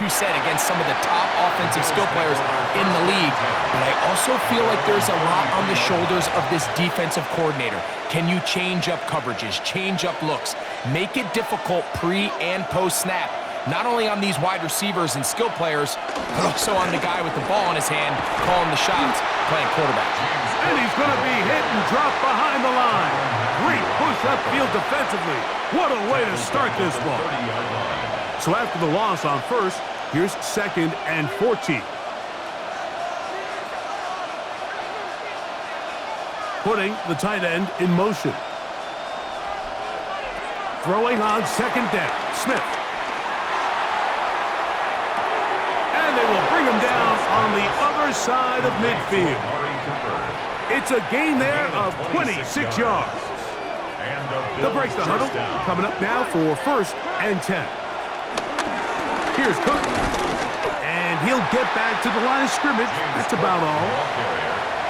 you said, against some of the top offensive skill players in the league. But I also feel like there's a lot on the shoulders of this defensive coordinator. Can you change up coverages, change up looks, make it difficult pre and post snap, not only on these wide receivers and skill players, but also on the guy with the ball in his hand, calling the shots, playing quarterback. And he's going to be hit and dropped behind the line. Great push upfield defensively. What a way to start this one. So after the loss on first, here's 2nd and 14. Putting the tight end in motion. Throwing on 2nd down, Smith. And they will bring him down on the other side of midfield. It's a gain there of 26 yards. They'll break the huddle. Coming up now for 1st and 10. Here's Cook. And he'll get back to the line of scrimmage. That's about all.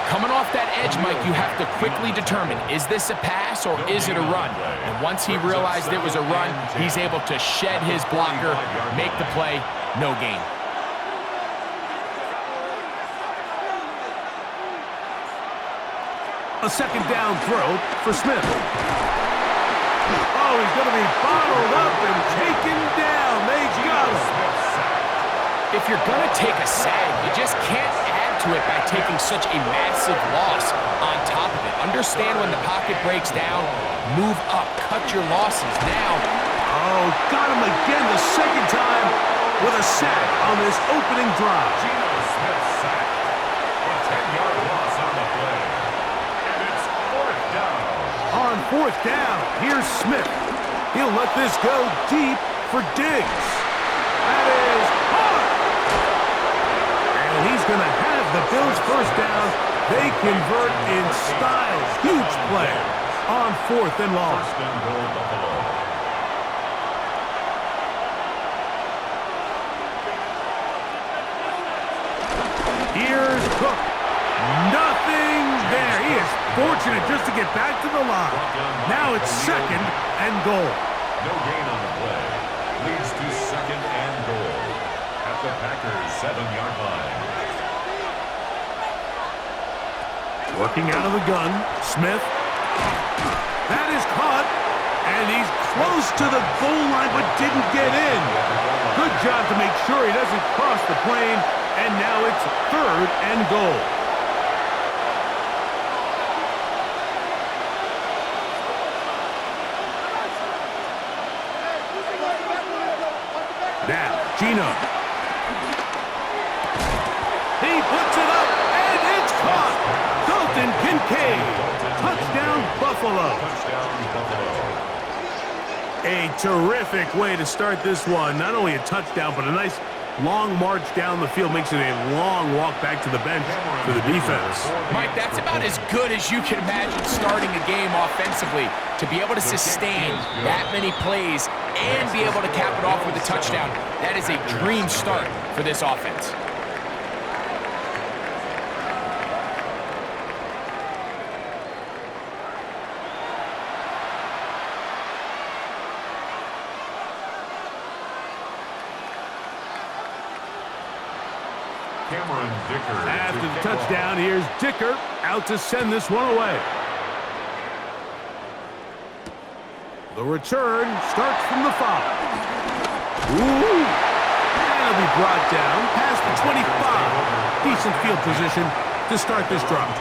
Coming off that edge, Mike, you have to quickly determine, is this a pass or is it a run? And once he realized it was a run, he's able to shed his blocker, make the play, no gain. A 2nd down throw for Smith. Oh, he's going to be bottled up and taken down. They got him. If you're going to take a sag, you just can't add to it by taking such a massive loss on top of it. Understand when the pocket breaks down, move up, cut your losses. Now, oh, got him again the 2nd time with a sack on this opening drive. Smith sacked. A 10-yard loss on the play. And it's 4th down. On 4th down, here's Smith. He'll let this go deep for Diggs. That is hard. And he's going to have the Bills' 1st down. They convert in style. Huge play on 4th and long. 1st and goal, Buffalo. Here's Cook. Nothing there. He is fortunate just to get back to the line. Now it's 2nd and goal. No gain on the play. Leads to 2nd and goal at the Packers' 7-yard line. Working out of the gun, Smith. That is caught, and he's close to the goal line but didn't get in. Good job to make sure he doesn't cross the plane, and now it's 3rd and goal. Now, Gino. He puts it up, and it's caught. Dalton Kincaid. Touchdown, Buffalo. A terrific way to start this one. Not only a touchdown, but a nice long march down the field. Makes it a long walk back to the bench for the defense. Mike, that's about as good as you can imagine starting a game offensively. To be able to sustain that many plays and be able to cap it off with a touchdown, that is a dream start for this offense. After the touchdown, here's Dicker out to send this one away. The return starts from the 5. Ooh! That'll be brought down past the 25. Decent field position to start this drive.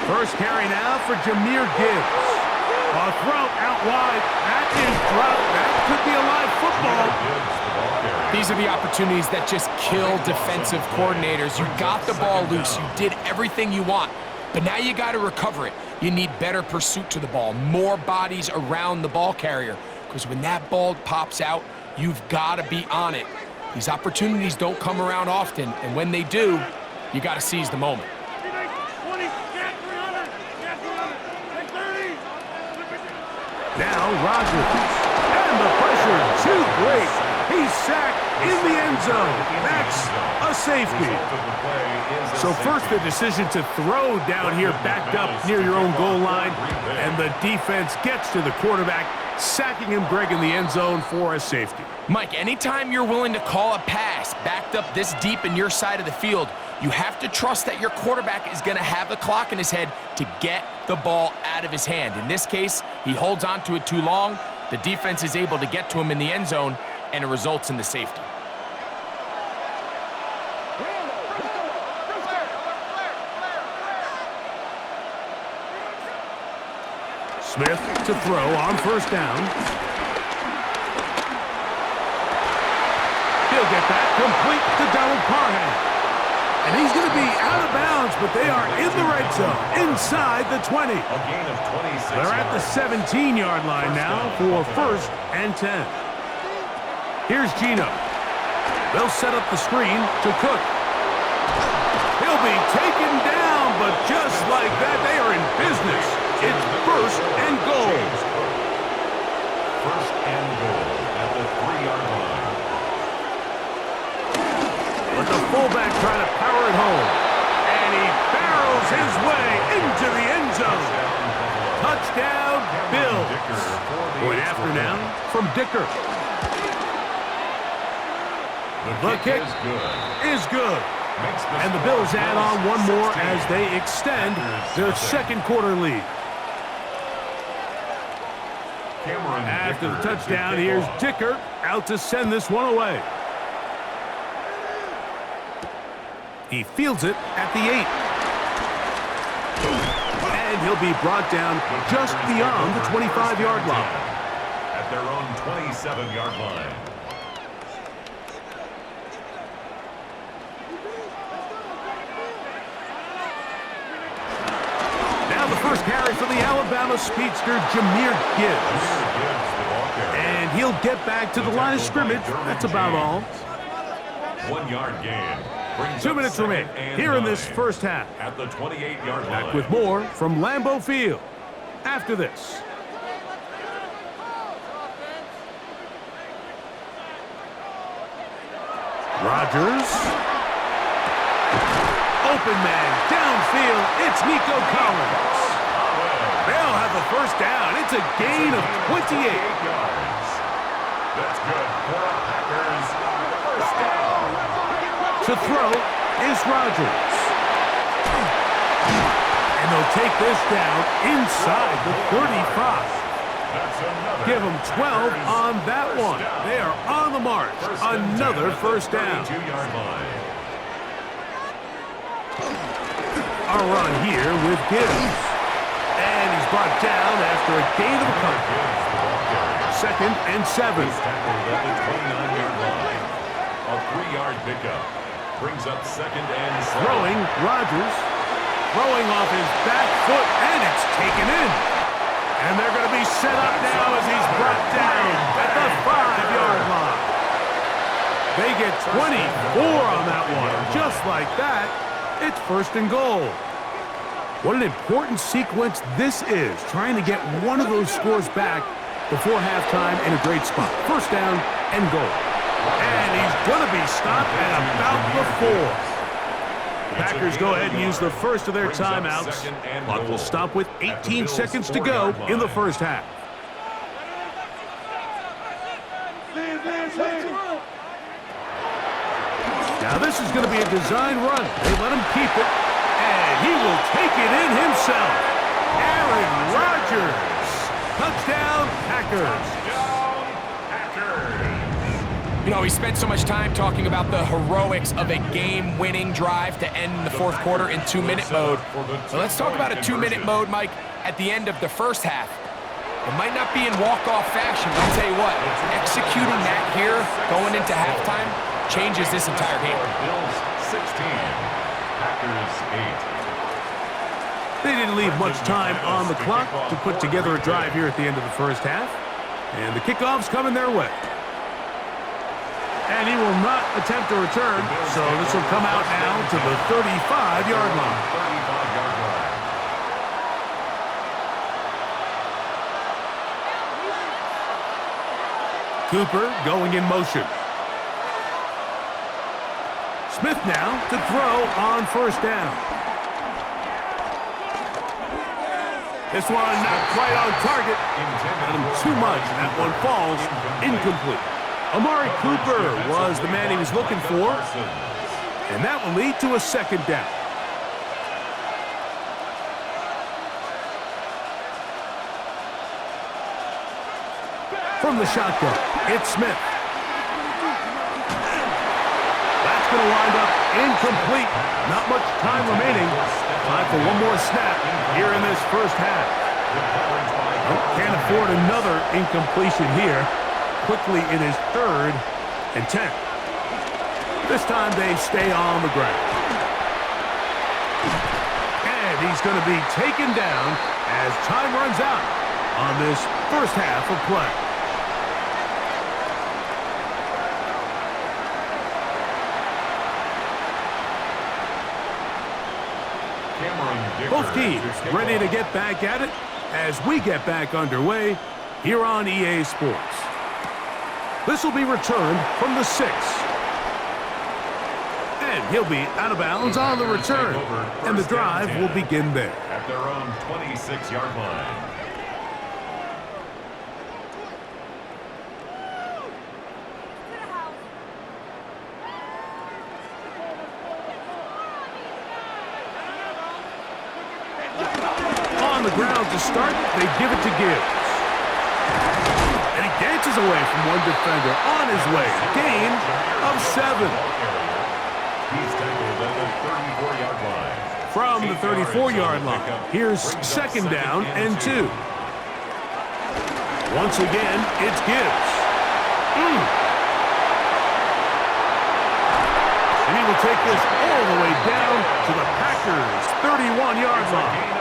First carry now for Jahmyr Gibbs. A throw out wide. That is dropped. That could be a live football. These are the opportunities that just kill defensive coordinators. You got the ball loose. You did everything you want. But now you got to recover it. You need better pursuit to the ball, more bodies around the ball carrier. Because when that ball pops out, you've got to be on it. These opportunities don't come around often, and when they do, you got to seize the moment. Now Rodgers, and the pressure too great. He's sacked in the end zone. That's a safety. So first the decision to throw down here backed up near your own goal line, and the defense gets to the quarterback, sacking him, Greg, in the end zone for a safety. Mike, anytime you're willing to call a pass backed up this deep in your side of the field, you have to trust that your quarterback is going to have the clock in his head to get the ball out of his hand. In this case, he holds on to it too long. The defense is able to get to him in the end zone, and it results in the safety. Smith to throw on first down. He'll get that complete to Donald Parham. And he's going to be out of bounds, but they are in the red zone, inside the 20. A gain of 26 They're at the 17-yard line now for first and 10. Here's Geno. They'll set up the screen to Cook. He'll be taken down, but just like that, they are in business. It's first and goal. First and goal at the 3-yard line. But the fullback trying to power it home. And he barrels his way into the end zone. Touchdown, Bills. Point after now from Dicker. The kick is good. And the Bills add on one more as they extend their second quarter lead. After the touchdown, here's Dicker out to send this one away. He fields it at the 8. And he'll be brought down just beyond the 25-yard line. At their own 27-yard line. Now the first carry for the Alabama speedster, Jahmyr Gibbs. And he'll get back to the line of scrimmage. That's about all. 1-yard gain. 2 minutes remain here in this first half. At the 28-yard line. Back with more from Lambeau Field after this. Rodgers. Open man downfield. It's Nico Collins. They'll have the first down. It's a gain of 28. yards. That's good for Packers. First down. To throw is Rodgers. And they'll take this down inside the 35. Give them 12 on that one. They are on the march. Another first down. A run here with Gibbs. And he's brought down after a gain of a couple. 2nd and 7. A 3-yard pickup. Brings up 2nd and 7. Throwing, Rodgers. Throwing off his back foot, and it's taken in. And they're going to be set up now as he's brought down at the 5-yard line. They get 24 on that one. Just like that, it's first and goal. What an important sequence this is, trying to get one of those scores back before halftime in a great spot. First down and goal. And he's going to be stopped at about the 4. Packers go ahead and use the first of their timeouts. Clock will stop with 18 seconds to go in the first half. Now this is going to be a design run. They let him keep it, and he will take it in himself. Aaron Rodgers Touchdown, Packers. You know, we spent so much time talking about the heroics of a game-winning drive to end the fourth quarter in 2-minute mode. So let's talk about a 2-minute mode, Mike, at the end of the first half. It might not be in walk-off fashion, but I'll tell you what, executing that here, going into halftime, changes this entire game. Bills 16, Packers 8. They didn't leave much time on the clock to put together a drive here at the end of the first half. And the kickoff's coming their way. And he will not attempt a return, so this will come out now to the 35-yard line. 35-yard line. Cooper going in motion. Smith now to throw on first down. This one not quite on target. Not him too much, and that one falls incomplete. Amari Cooper was the man he was looking for, and that will lead to a second down. From the shotgun, it's Smith. That's going to wind up incomplete. Not much time remaining. Time for one more snap here in this first half. Can't afford another incompletion here. Quickly in his 3rd and 10. This time they stay on the ground. And he's going to be taken down as time runs out on this first half of play. Both teams ready to get back at it as we get back underway here on EA Sports. This will be returned from the 6. And he'll be out of bounds on the return. And the drive will begin there. At their own 26-yard line. On the ground to start, they give it to Gibbs. And he dances away from one defender on his way. Gain of 7. He's tackled at the 34-yard line. From the 34-yard line, here's second down and 2. Once again, it's Gibbs. And he will take this all the way down to the Packers' 31-yard line.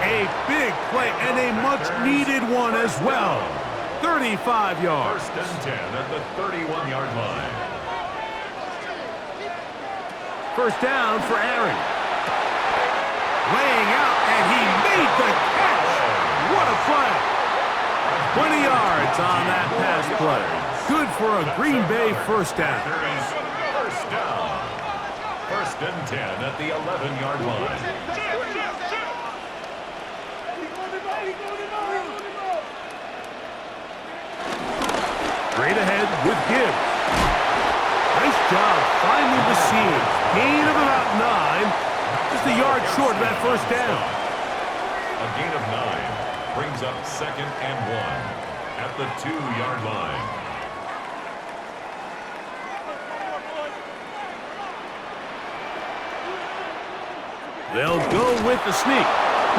A big play and a much-needed one as well. 35 yards. First and 10 at the 31-yard line. First down for Aaron. Laying out, and he made the catch. What a play. 20 yards on that pass play. Good for a Green Bay first down. First down. First and 10 at the 11-yard line. Straight ahead with Gibbs. Nice job finding the seam. Gain of about 9. Just a yard short of that first down. A gain of 9 brings up second and 1 at the 2-yard line. They'll go with the sneak.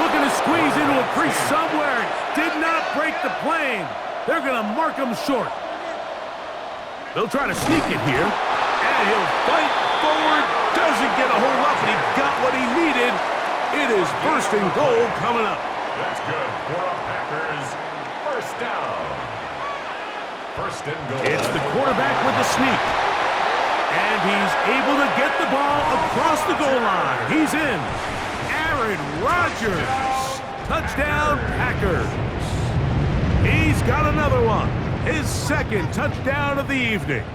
Looking to squeeze into a crease somewhere. Did not break the plane. They're going to mark him short. They'll try to sneak it here. And he'll fight forward. Doesn't get a hold up, and he got what he needed. It is first and goal coming up. That's good for the Packers. First down. First and goal. It's the quarterback with the sneak. And he's able to get the ball across the goal line. He's in. Aaron Rodgers. Touchdown, Packers. He's got another one. His second touchdown of the evening.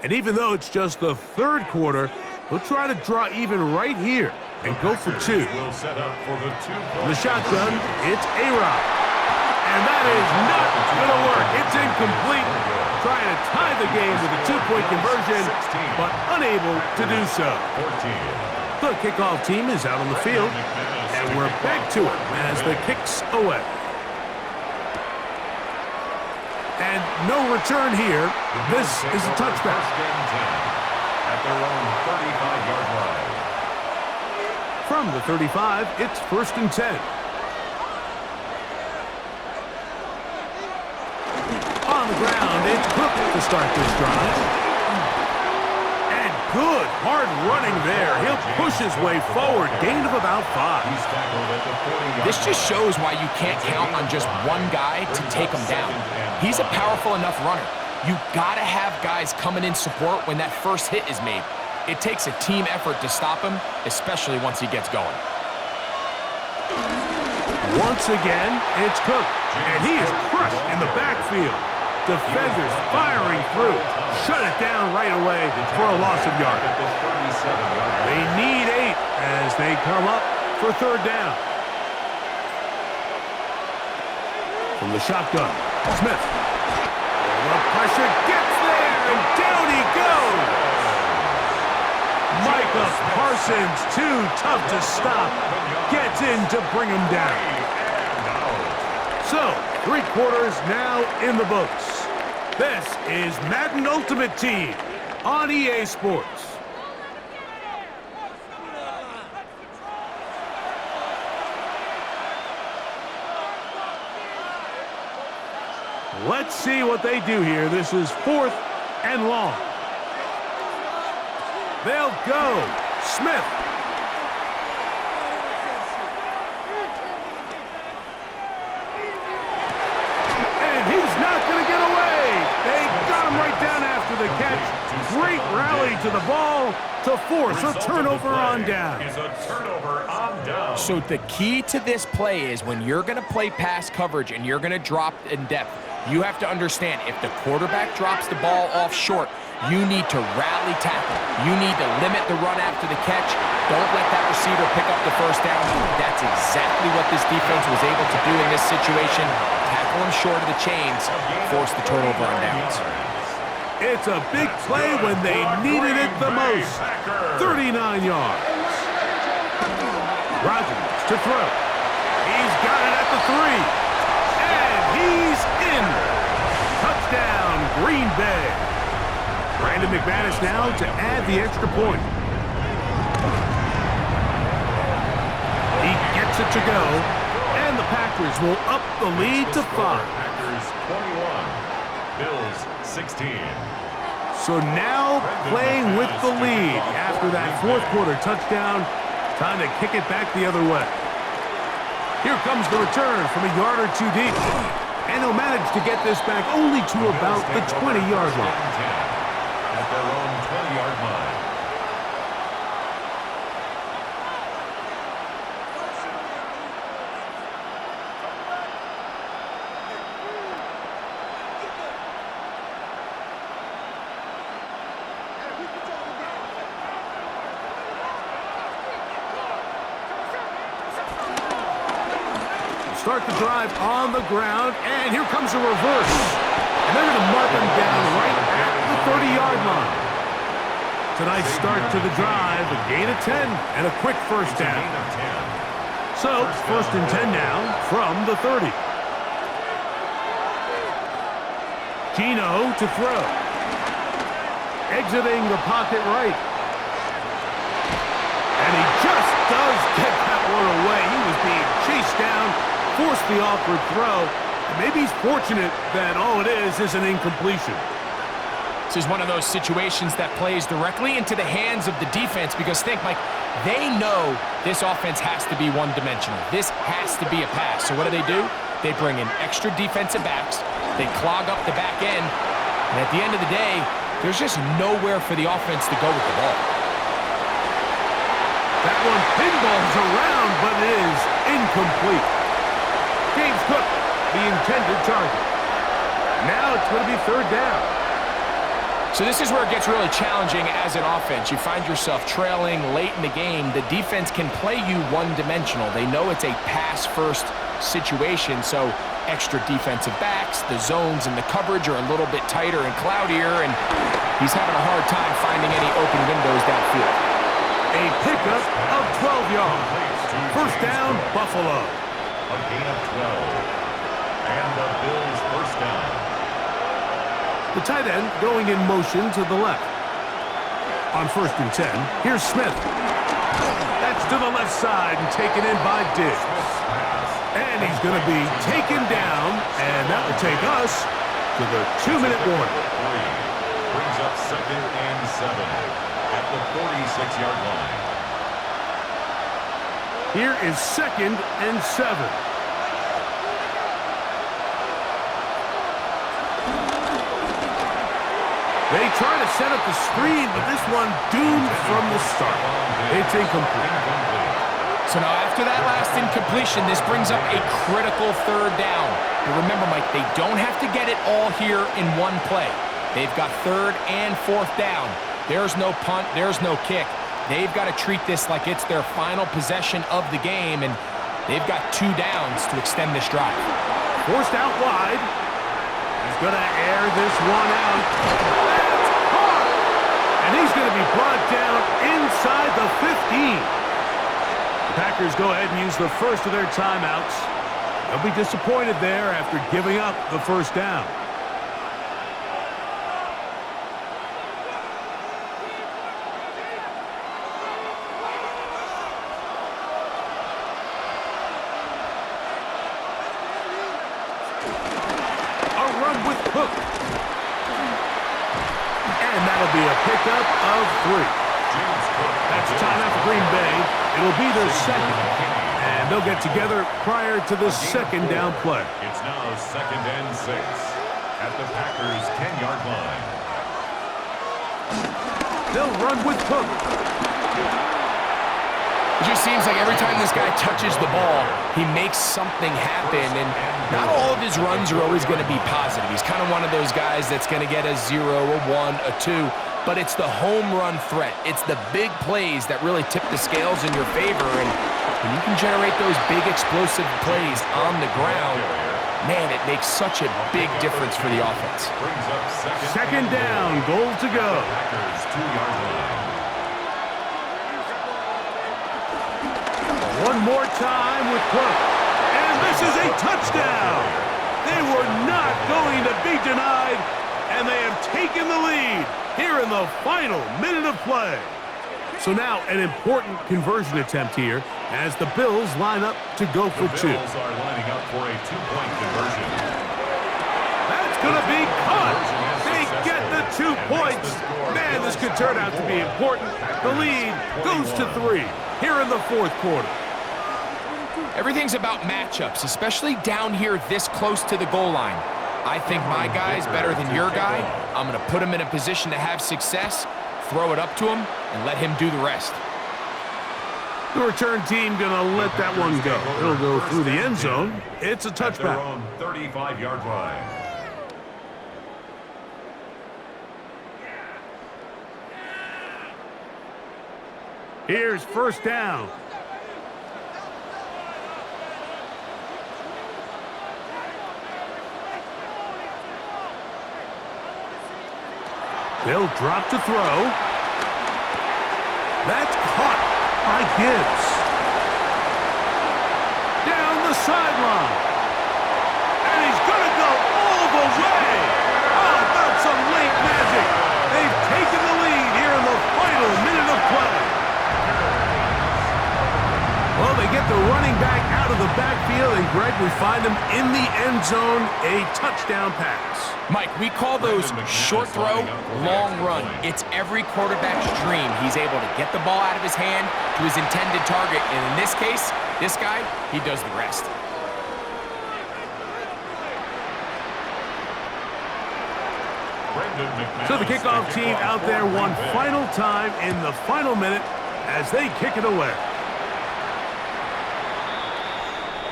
And even though it's just the 3rd quarter, we'll try to draw even right here and go for 2. Will set up for the 2-point. The shotgun, it's A-Rod. And that is not going to work. It's incomplete. trying to tie the game with a two-point conversion, but unable to do so. The kickoff team is out on the field, and we're back to it as the kick's away. And no return here. This is a touchback. At their own 35-yard line. From the 35, it's 1st and 10. On the ground, it's Cook to start this drive. And good, hard running there. He'll push his way forward, gain of about 5. He's tackled at the 40-yard line. This just shows why you can't count on just one guy to take him down. He's a powerful enough runner. You gotta have guys coming in support when that first hit is made. It takes a team effort to stop him, especially once he gets going. Once again, it's Cook, and he is crushed in the backfield. Defenders firing through. Shut it down right away for a loss of yardage. They need 8 as they come up for 3rd down. From the shotgun, Smith. The pressure gets there, and down he goes. Micah Parsons, too tough to stop, gets in to bring him down. So, 3 quarters now in the books. This is Madden Ultimate Team on EA Sports. Let's see what they do here. This is 4th and long. They'll go. Smith. And he's not going to get away. They got him right down after the catch. Great rally to the ball to force a turnover on down. So the key to this play is when you're going to play pass coverage and you're going to drop in depth, you have to understand if the quarterback drops the ball off short, you need to rally tackle. You need to limit the run after the catch. Don't let that receiver pick up the first down. That's exactly what this defense was able to do in this situation. Tackle him short of the chains, force the turnover on downs. It's a big play when they needed it the most. 39 yards. Rodgers to throw. He's got it at the 3. And he's in. Touchdown, Green Bay. Brandon McManus now to add the extra point. He gets it to go. And the Packers will up the lead to 5. Packers 21, Bills 16. So now playing with the lead after that 4th quarter touchdown. Time to kick it back the other way. Here comes the return from a yard or 2 deep. And he'll manage to get this back only to about the 20-yard line. At their own 20-yard line. Start the drive on the ground, and here comes a reverse. And they're going to mark him down right at the 30-yard line. Tonight's start to the drive, a gain of 10 and a quick first down. So, 1st and 10 now from the 30. Gino to throw. Exiting the pocket right. And he just does get that one away. He was being chased down. Forced the awkward throw. And maybe he's fortunate that all it is an incompletion. This is one of those situations that plays directly into the hands of the defense because think, Mike, they know this offense has to be one-dimensional. This has to be a pass. So what do? They bring in extra defensive backs. They clog up the back end. And at the end of the day, there's just nowhere for the offense to go with the ball. That one pinballs around, but it is incomplete. James Cook, the intended target. Now it's going to be 3rd down. So this is where it gets really challenging as an offense. You find yourself trailing late in the game. The defense can play you one-dimensional. They know it's a pass-first situation, so extra defensive backs, the zones and the coverage are a little bit tighter and cloudier, and he's having a hard time finding any open windows downfield. A pickup of 12 yards. First down, Buffalo. A gain of 12. And the Bills first down. The tight end going in motion to the left. On 1st and 10, here's Smith. That's to the left side and taken in by Diggs. And he's going to be taken down, and that will take us to the 2-minute warning. Brings up 2nd and 7 at the 46-yard line. Here is 2nd and 7. They try to set up the screen, but this one doomed from the start. It's incomplete. So now after that last incompletion, this brings up a critical 3rd down. But remember, Mike, they don't have to get it all here in one play. They've got 3rd and 4th down. There's no punt, there's no kick. They've got to treat this like it's their final possession of the game, and they've got 2 downs to extend this drive. Forced out wide. He's going to air this one out. That's caught! And he's going to be brought down inside the 15. The Packers go ahead and use the first of their timeouts. They'll be disappointed there after giving up the first down. Cook. And that'll be a pickup of 3. That's timeout for Green Bay. It'll be their second. And they'll get together prior to the 2nd down play. It's now 2nd and 6 at the Packers' 10-yard line. They'll run with Cook. It just seems like every time this guy touches the ball, he makes something happen, and not all of his runs are always going to be positive. He's kind of one of those guys that's going to get a 0, a 1, a 2, but it's the home run threat. It's the big plays that really tip the scales in your favor, and when you can generate those big explosive plays on the ground, man, it makes such a big difference for the offense. Brings up 2nd down, goal to go. Packers 2-yard line. One more time with Cook. And this is a touchdown. They were not going to be denied, and they have taken the lead here in the final minute of play. So now an important conversion attempt here as the Bills line up to go for 2. The Bills are lining up for a 2-point conversion. That's going to be caught. They get the 2 points. Man, this could turn out to be important. The lead goes to 3 here in the 4th quarter. Everything's about matchups, especially down here this close to the goal line. I think my guy's better than your guy. I'm going to put him in a position to have success, throw it up to him, and let him do the rest. The return team going to let that one go. It'll go through the end zone. It's a touchback. At their own 35-yard line. Here's 1st down. They'll drop to throw. That's caught by Gibbs. Down the sideline. And he's going to go all the way. How about some late magic? They've taken the lead here in the final minute of play. Well, they get the running back out of the backfield, and Greg, we find him in the end zone, a touchdown pass. Mike, we call those short throw, long run. It's every quarterback's dream. He's able to get the ball out of his hand to his intended target, and in this case, this guy, he does the rest. So the kickoff team out there one final time in the final minute as they kick it away.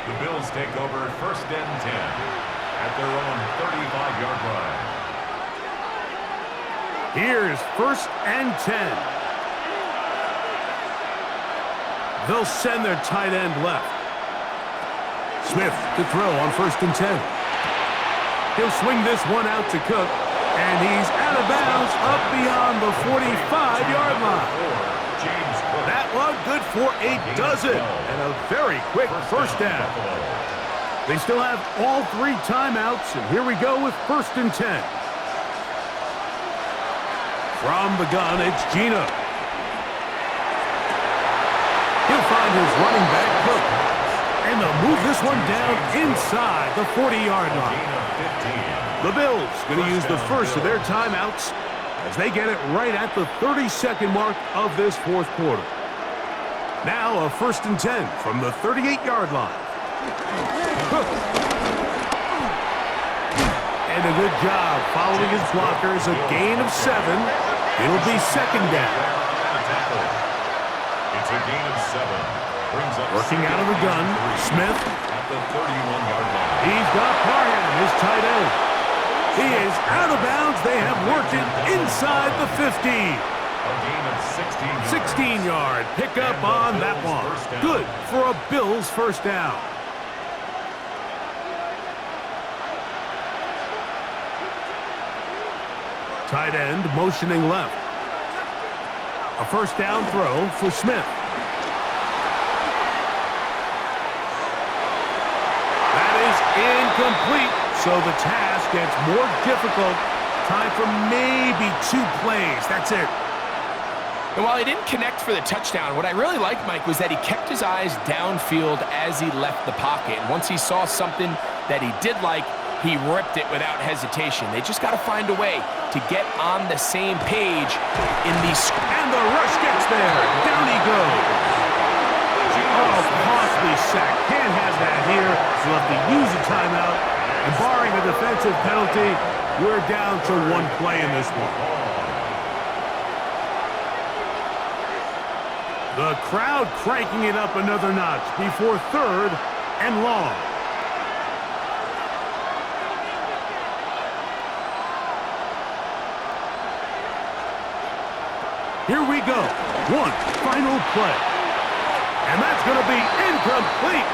The Bills take over 1st and 10 at their own 35-yard line. Here's 1st and 10. They'll send their tight end left. Smith to throw on 1st and 10. He'll swing this one out to Cook, and he's out of bounds up beyond the 45-yard line. That one good for a dozen, and a very quick first down. They still have all 3 timeouts, and here we go with 1st and 10. From the gun, it's Gino. He'll find his running back, Cook. And they'll move this one down inside the 40-yard line. The Bills going to use the first of their timeouts as they get it right at the 32nd mark of this 4th quarter. Now a 1st and 10 from the 38-yard line. Cook. And a good job following his blockers, a gain of 7. It'll be 2nd down. It's a gain of 7. Working out of the gun, Smith. At the 31-yard line. He's got Parham, his tight end. He is out of bounds. They have worked it inside the 15. A gain of 16 yards. 16-yard pickup on that one. Good for a Bills first down. Tight end motioning left. A first down throw for Smith. That is incomplete, so the task gets more difficult. Time for maybe 2 plays. That's it. And while he didn't connect for the touchdown, what I really liked, Mike, was that he kept his eyes downfield as he left the pocket. And once he saw something that he did like, he ripped it without hesitation. They just got to find a way to get on the same page in these. And the rush gets there. Down he goes. Oh, costly sack. Can't have that here. He'll have to use a timeout. And barring a defensive penalty, we're down to 1 play in this one. The crowd cranking it up another notch before 3rd and long. Here we go. 1 final play. And that's going to be incomplete.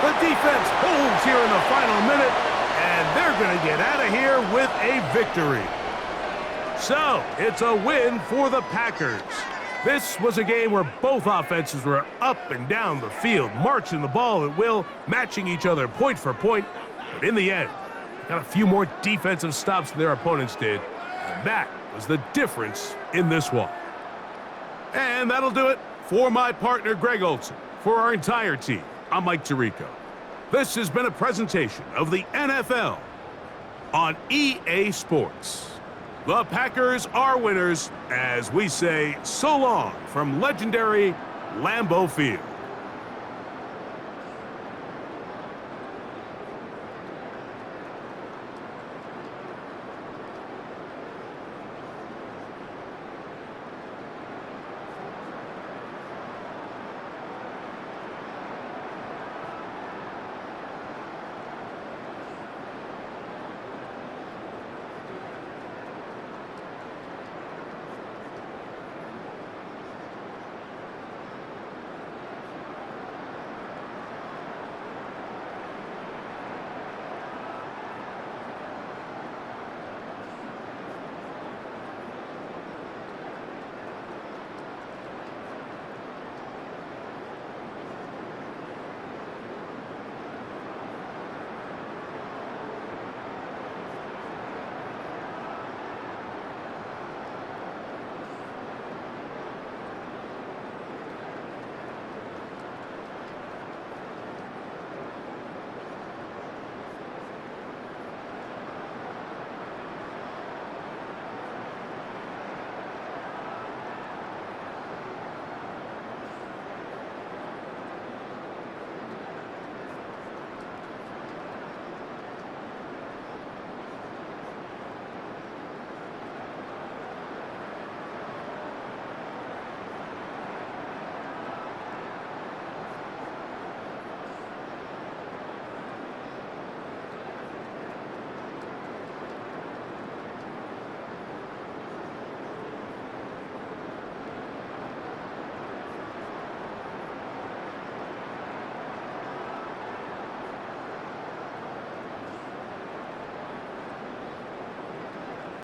The defense holds here in the final minute, and they're going to get out of here with a victory. So, it's a win for the Packers. This was a game where both offenses were up and down the field, marching the ball at will, matching each other point for point. But in the end, they got a few more defensive stops than their opponents did. And that was the difference in this one. And that'll do it for my partner, Greg Olson. For our entire team, I'm Mike Tirico. This has been a presentation of the NFL on EA Sports. The Packers are winners as we say so long from legendary Lambeau Field.